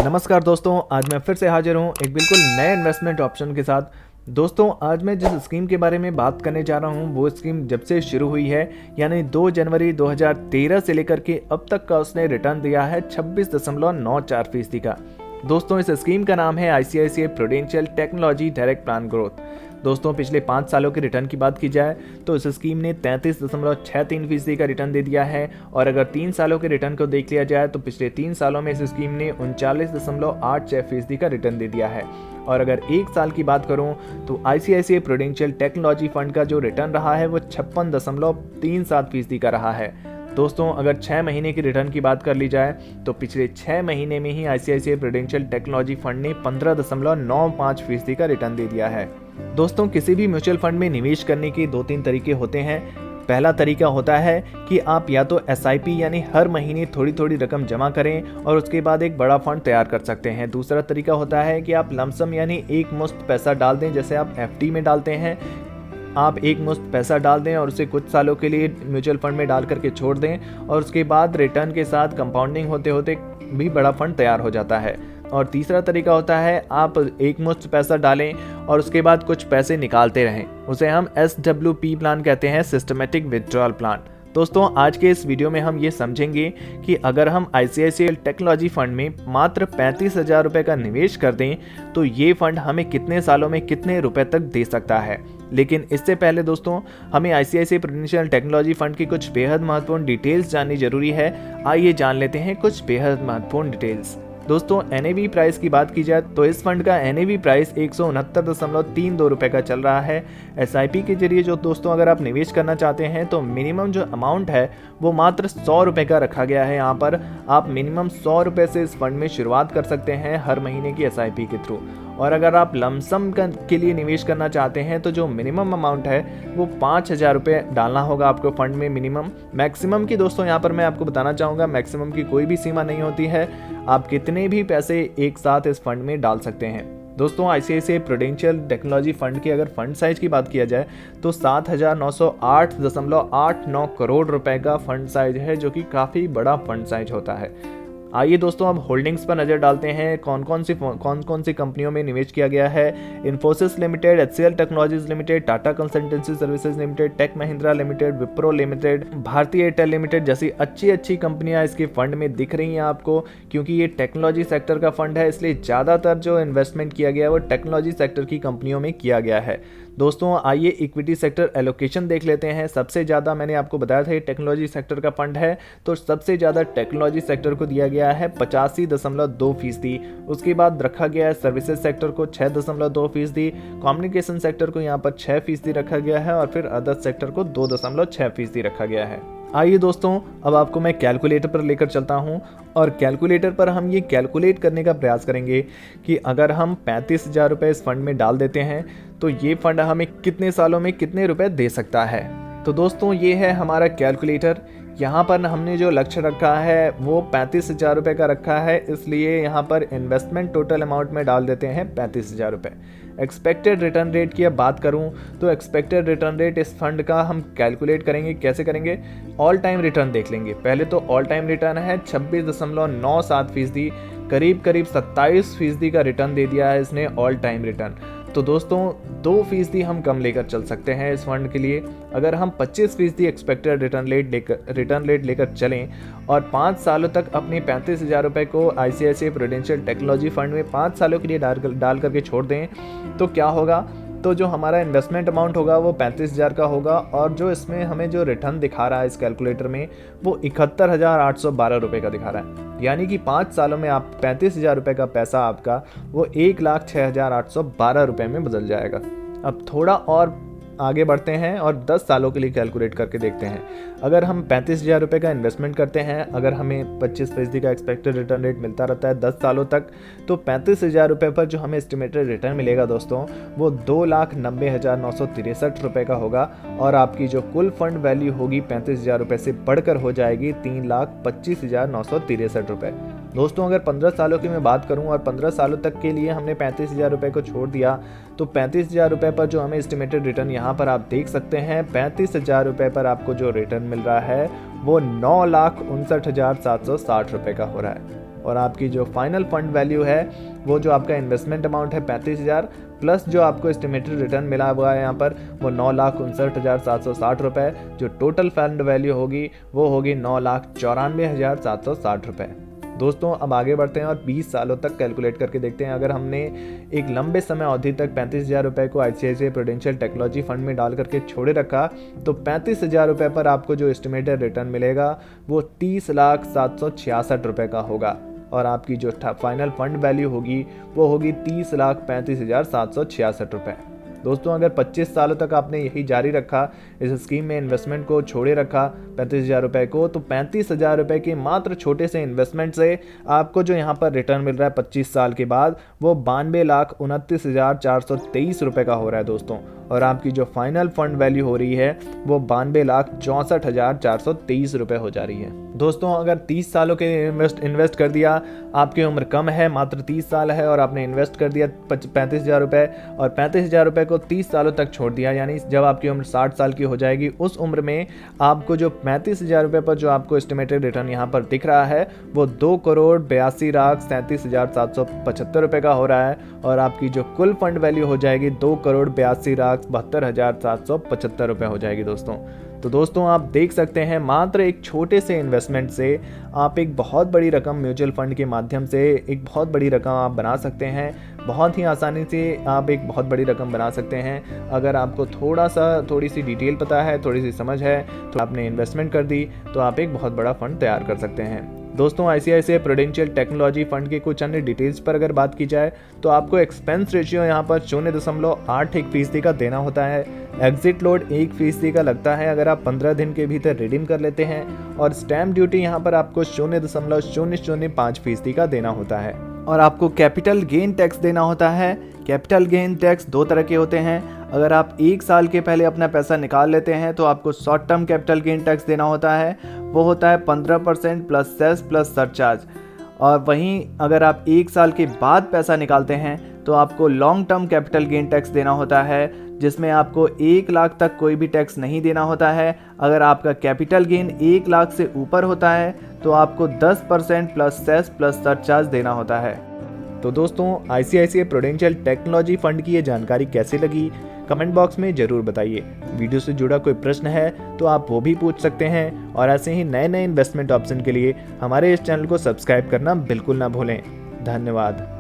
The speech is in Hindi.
नमस्कार दोस्तों, आज मैं फिर से हाजिर हूँ एक बिल्कुल नए इन्वेस्टमेंट ऑप्शन के साथ। दोस्तों, आज मैं जिस स्कीम के बारे में बात करने जा रहा हूँ वो स्कीम जब से शुरू हुई है यानी 2 जनवरी 2013 से लेकर के अब तक का उसने रिटर्न दिया है 26.94% का। दोस्तों, इस स्कीम का नाम है ICICI prudential technology direct plan growth. दोस्तों, पिछले 5 सालों के रिटर्न की बात की जाए तो इस स्कीम ने 33.63% का रिटर्न दे दिया है। और अगर 3 सालों के रिटर्न को देख लिया जाए तो पिछले 3 सालों में इस स्कीम ने 39.86% का रिटर्न दे दिया है। और अगर 1 साल की बात करूं तो ICICI प्रूडेंशियल टेक्नोलॉजी फंड का जो रिटर्न रहा है वो 56.37% का रहा है। दोस्तों, अगर 6 महीने की रिटर्न की बात कर ली जाए तो पिछले 6 महीने में ही ICICI प्रूडेंशियल टेक्नोलॉजी फंड ने 15.95% का रिटर्न दे दिया है। दोस्तों, किसी भी म्यूचुअल फंड में निवेश करने के 2-3 तरीके होते हैं। पहला तरीका होता है कि आप या तो SIP यानी हर महीने थोड़ी थोड़ी रकम जमा करें और उसके बाद एक बड़ा फंड तैयार कर सकते हैं। दूसरा तरीका होता है कि आप लमसम यानी एक मुश्त पैसा डाल दें, जैसे आप FD में डालते हैं। आप एक मुश्त पैसा डाल दें और उसे कुछ सालों के लिए म्यूचुअल फंड में डाल करके छोड़ दें और उसके बाद रिटर्न के साथ कंपाउंडिंग होते होते भी बड़ा फंड तैयार हो जाता है। और तीसरा तरीका होता है आप एक मुश्त पैसा डालें और उसके बाद कुछ पैसे निकालते रहें, उसे हम SWP प्लान कहते हैं, सिस्टमेटिक विथड्रॉल प्लान। दोस्तों, आज के इस वीडियो में हम ये समझेंगे कि अगर हम ICICI टेक्नोलॉजी फंड में मात्र 35,000 रुपये का निवेश कर दें तो ये फंड हमें कितने सालों में कितने रुपए तक दे सकता है। लेकिन इससे पहले दोस्तों, हमें ICICI प्रूडेंशियल टेक्नोलॉजी फंड की कुछ बेहद महत्वपूर्ण डिटेल्स जाननी जरूरी है। आइए जान लेते हैं कुछ बेहद महत्वपूर्ण डिटेल्स। दोस्तों, NAV प्राइस की बात की जाए तो इस फंड का NAV प्राइस 169.32 रुपये का चल रहा है। SIP के जरिए जो दोस्तों अगर आप निवेश करना चाहते हैं तो मिनिमम जो अमाउंट है वो मात्र 100 रुपये का रखा गया है। यहाँ पर आप मिनिमम 100 रुपये से इस फंड में शुरुआत कर सकते हैं हर महीने की SIP के थ्रू। और अगर आप लमसम के लिए निवेश करना चाहते हैं तो जो मिनिमम अमाउंट है वो 5,000 रुपये डालना होगा आपको फंड में मिनिमम। मैक्सिमम की दोस्तों यहाँ पर मैं आपको बताना चाहूँगा, मैक्सिमम की कोई भी सीमा नहीं होती है, आप कितने भी पैसे एक साथ इस फंड में डाल सकते हैं। दोस्तों, ICICI प्रूडेंशियल टेक्नोलॉजी फंड की अगर फंड साइज की बात किया जाए तो 7,908.89 करोड़ रुपए का फंड साइज है, जो कि काफ़ी बड़ा फंड साइज होता है। आइए दोस्तों, अब होल्डिंग्स पर नज़र डालते हैं। कौन कौन सी कंपनियों में निवेश किया गया है। Infosys limited, HCL technologies limited, Tata consultancy services limited, tech Mahindra limited, Wipro limited, भारतीय एयरटेल लिमिटेड जैसी अच्छी कंपनियां इसके फंड में दिख रही हैं आपको। क्योंकि ये टेक्नोलॉजी सेक्टर का फंड है, इसलिए ज़्यादातर जो इन्वेस्टमेंट किया गया है वो टेक्नोलॉजी सेक्टर की कंपनियों में किया गया है। दोस्तों, आइए इक्विटी सेक्टर एलोकेशन देख लेते हैं। सबसे ज़्यादा मैंने आपको बताया था ये टेक्नोलॉजी सेक्टर का फंड है, तो सबसे ज़्यादा टेक्नोलॉजी सेक्टर को दिया गया है 85.2%। उसके बाद रखा गया है सर्विसेज सेक्टर को 6.2%, कम्युनिकेशन सेक्टर को यहाँ पर 6% रखा गया है और फिर अदर सेक्टर को 2.6% रखा गया है। आइए दोस्तों, अब आपको मैं कैलकुलेटर पर लेकर चलता हूं और कैलकुलेटर पर हम ये कैलकुलेट करने का प्रयास करेंगे कि अगर हम 35,000 रुपये इस फंड में डाल देते हैं तो ये फंड हमें कितने सालों में कितने रुपए दे सकता है। तो दोस्तों, ये है हमारा कैलकुलेटर। यहाँ पर हमने जो लक्ष्य रखा है वो 35,000 रुपये का रखा है, इसलिए यहाँ पर इन्वेस्टमेंट टोटल अमाउंट में डाल देते हैं 35,000 रुपये। एक्सपेक्टेड रिटर्न रेट की अब बात करूं तो एक्सपेक्टेड रिटर्न रेट इस फंड का हम कैलकुलेट करेंगे। कैसे करेंगे? ऑल टाइम रिटर्न देख लेंगे। पहले तो ऑल टाइम रिटर्न है 26.97%, करीब 27% का रिटर्न दे दिया है इसने ऑल टाइम रिटर्न। तो दोस्तों, 2% हम कम लेकर चल सकते हैं इस फंड के लिए। अगर हम 25% एक्सपेक्टेड रिटर्न रेट लेकर चलें और 5 सालों तक अपने 35,000 रुपये को ICICI प्रूडेंशियल टेक्नोलॉजी फंड में 5 सालों के लिए डाल करके छोड़ दें तो क्या होगा? तो जो हमारा इन्वेस्टमेंट अमाउंट होगा वो 35,000 का होगा और जो इसमें हमें जो रिटर्न दिखा रहा है इस कैलकुलेटर में वो 71,812 रुपये का दिखा रहा है। यानी कि 5 सालों में आप 35,000 रुपये का पैसा आपका वो 1,06,812 रुपये में बदल जाएगा। अब थोड़ा और आगे बढ़ते हैं और 10 सालों के लिए कैलकुलेट करके देखते हैं। अगर हम 35,000 रुपये का इन्वेस्टमेंट करते हैं, अगर हमें 25% का एक्सपेक्टेड रिटर्न रेट मिलता रहता है 10 सालों तक, तो 35,000 रुपये पर जो हमें एस्टिमेटेड रिटर्न मिलेगा दोस्तों वो 2,90,963 रुपये का होगा और आपकी जो कुल फंड वैल्यू होगी 35,000 रुपये से बढ़कर हो जाएगी 3,25,963 रुपये। दोस्तों, अगर 15 सालों की मैं बात करूं और 15 सालों तक के लिए हमने 35,000 रुपये को छोड़ दिया तो 35,000 रुपये पर जो हमें एस्टिमेटेड रिटर्न यहाँ पर आप देख सकते हैं, 35,000 रुपये पर आपको जो रिटर्न मिल रहा है वो 9,59,760 रुपये का हो रहा है। और आपकी जो फाइनल फंड वैल्यू है वो जो आपका इन्वेस्टमेंट अमाउंट है 35,000 प्लस जो आपको एस्टिमेटेड रिटर्न मिला हुआ है यहाँ पर वो 9,59,760 रुपये। जो टोटल फंड वैल्यू होगी वो होगी 9,94,760 रुपये। दोस्तों अब आगे बढ़ते हैं और 20 सालों तक कैलकुलेट करके देखते हैं। अगर हमने एक लंबे समय अवधि तक 35,000 रुपये को ICICI प्रूडेंशियल टेक्नोलॉजी फंड में डाल करके छोड़े रखा तो 35,000 रुपये पर आपको जो एस्टिमेटेड रिटर्न मिलेगा वो 30,766 रुपये का होगा और आपकी जो फाइनल फंड वैल्यू होगी वो होगी 30,35,766 रुपये। दोस्तों अगर 25 सालों तक आपने यही जारी रखा, इस स्कीम में इन्वेस्टमेंट को छोड़े रखा 35,000 रुपये को, तो 35,000 रुपये के मात्र छोटे से इन्वेस्टमेंट से आपको जो यहाँ पर रिटर्न मिल रहा है 25 साल के बाद वो 92,29,423 रुपये का हो रहा है दोस्तों। और आपकी जो फाइनल फंड वैल्यू हो रही है वो 92,64,423 रुपये हो जा रही है। दोस्तों अगर 30 सालों के इन्वेस्ट कर दिया, आपकी उम्र कम है, मात्र 30 साल है और आपने इन्वेस्ट कर दिया 35,000 रुपये और 35,000 रुपये को 30 सालों तक छोड़ दिया, यानी जब आपकी उम्र 60 साल की हो जाएगी उस उम्र में आपको जो 35,000 रुपये पर जो आपको एस्टिमेटेड रिटर्न यहाँ पर दिख रहा है वो 2,82,37,775 रुपये का हो रहा है और आपकी जो कुल फंड वैल्यू हो जाएगी 2,82,72,775 रुपये हो जाएगी दोस्तों। तो दोस्तों आप देख सकते हैं मात्र एक छोटे से इन्वेस्टमेंट से आप एक बहुत बड़ी रकम म्यूचुअल फंड के माध्यम से एक बहुत बड़ी रकम आप बना सकते हैं। बहुत ही आसानी से आप एक बहुत बड़ी रकम बना सकते हैं। अगर आपको थोड़ी सी डिटेल पता है, थोड़ी सी समझ है, तो आपने इन्वेस्टमेंट कर दी तो आप एक बहुत बड़ा फंड तैयार कर सकते हैं। दोस्तों ICICI प्रूडेंशियल टेक्नोलॉजी फंड के कुछ अन्य डिटेल्स पर अगर बात की जाए तो आपको एक्सपेंस रेशियो यहाँ पर 0.81% का देना होता है। एग्जिट लोड 1% का लगता है अगर आप 15 दिन के भीतर रिडीम कर लेते हैं और स्टैम्प ड्यूटी यहाँ पर आपको 0.005% का देना होता है। और आपको कैपिटल गेन टैक्स देना होता है। कैपिटल गेन टैक्स 2 तरह के होते हैं। अगर आप 1 साल के पहले अपना पैसा निकाल लेते हैं तो आपको short term capital gain tax देना होता है, वो होता है 15% प्लस सेस प्लस सरचार्ज। और वहीं अगर आप 1 साल के बाद पैसा निकालते हैं तो आपको long term capital gain tax देना होता है, जिसमें आपको 1 लाख तक कोई भी टैक्स नहीं देना होता है। अगर आपका कैपिटल गेन 1 लाख से ऊपर होता है तो आपको 10% प्लस सेस प्लस सरचार्ज देना होता है। तो दोस्तों ICICI प्रूडेंशियल टेक्नोलॉजी फंड की ये जानकारी कैसी लगी कमेंट बॉक्स में ज़रूर बताइए। वीडियो से जुड़ा कोई प्रश्न है तो आप वो भी पूछ सकते हैं और ऐसे ही नए नए इन्वेस्टमेंट ऑप्शन के लिए हमारे इस चैनल को सब्सक्राइब करना बिल्कुल ना भूलें। धन्यवाद।